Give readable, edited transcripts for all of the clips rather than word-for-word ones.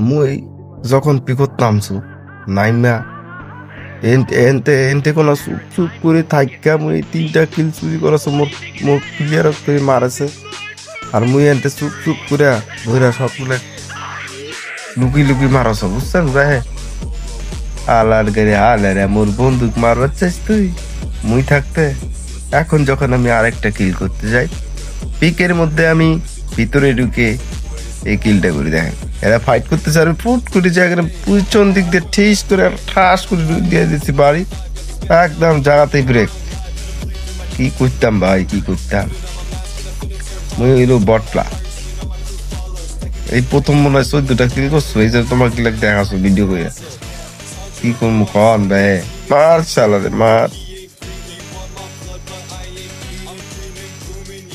মুই যখন পিকত নামছু নাইমা এনতে এনতে কোন চুপ চুপ করে থাইকা মুই 3টা কিল চুরি করাছ মোর মোর প্লেয়ার করে মারাছে আর মুই এনতে চুপ চুপ করে ধইরা সবগুলা লুকি লুকি মারাছ বুঝছেন ভাই আলার গাড়ি আলারে মোর বন্দুক মারবার চাইছ তুই মুই থাকতে এখন যখন আমি আরেকটা কিল করতে যাই পিকের মধ্যে আমি ভিতরে ঢুকে এই কিলটা করে দেখেন এরা ফাইট করতেছে আর ফুট করে জায়গায় পিছন দিক দিয়ে ঠিস করে ঠাস করে দিয়ে দিচ্ছি বাড়ি একদম জায়গাতেই ব্রেক কি করতাম ভাই কি করতাম মুই হইলো বটলা এই প্রথম মনে হয় 14টা কিল করছো এই যে তোমার কিল দেখাছো ভিডিও করে কি করবো কন ভাই মার চালারে মার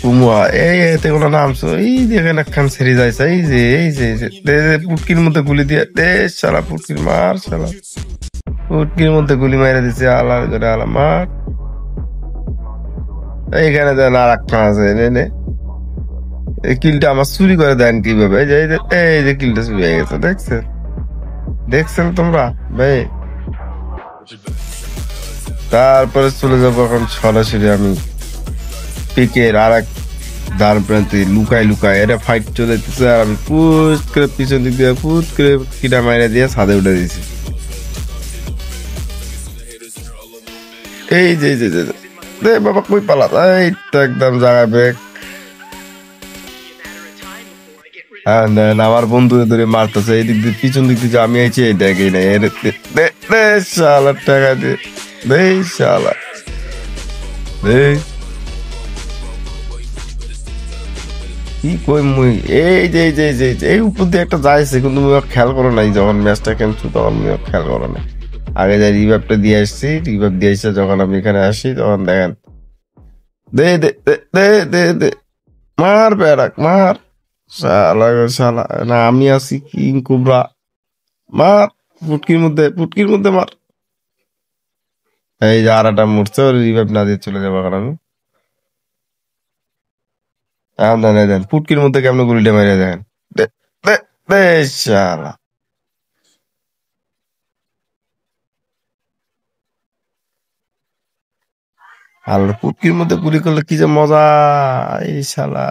কুমুয়া এই এতে কোনো নামছো এই যেখানে একখান ছেড়ে যাইছে এই যে পুটকির মধ্যে গুলি দিয়ে দে শালা পুটকির মার শালা পুটকির মধ্যে গুলি মাইরা দিছে আলার করে আলা মার এইখানে দেন আর একখান আছে নে এই কিলটা আমার চুরি করে দেন কিভাবে এই যে কিলটা চুরি হয়ে গেছে দেখছেন দেখছেন তোমরা ভাই তারপরে চলে যাবো এখন সরাসরি আমি পিকের আর এক ডান প্রান্তে লুকায় লুকায় এটা ফাইট চলেছে আর আমি পুট করে পিছন দিক দিয়ে পুট করে কিটা মাইরা দিয়ে ছাদে উঠে দিয়েছি এই যে দে বাবা কই পালা এই তো একদম জায়গায় ব্রেক হ্যাঁ দেন আমার বন্ধু ধরে মারতেছে এই দিক দিয়ে পিছন দিক দিয়ে আমি আইছি এই দেখি না এর দে শালা টাকা দে দে শালা দে কি কই মুই এই যে এই উপর দিয়ে একটা যাইছে কিন্তু মুই খেয়াল করো নাই যখন ম্যাচটা খেলছো তখন মুই খেয়াল করো নাই আগে যে রিভাইভটা দিয়ে আসছি রিভাইভ দিয়ে আসছে যখন আমি এখানে আসি তখন দেখেন দে দে দে দে দে দে মার বেড়াক মার শালা গো শালা না আমি আছি কিং কোবরা মার পুটকির মধ্যে মার এই যে আর একটা মরছে ওর রিভাইভ না দিয়ে চলে যাবো এখন আমি দেন পুটকির মধ্যে কেমন গুলিটা মেরে দেখেন দে দে দে শালা আর পুটকির মধ্যে গুলি করলে কি যে মজা এই শালা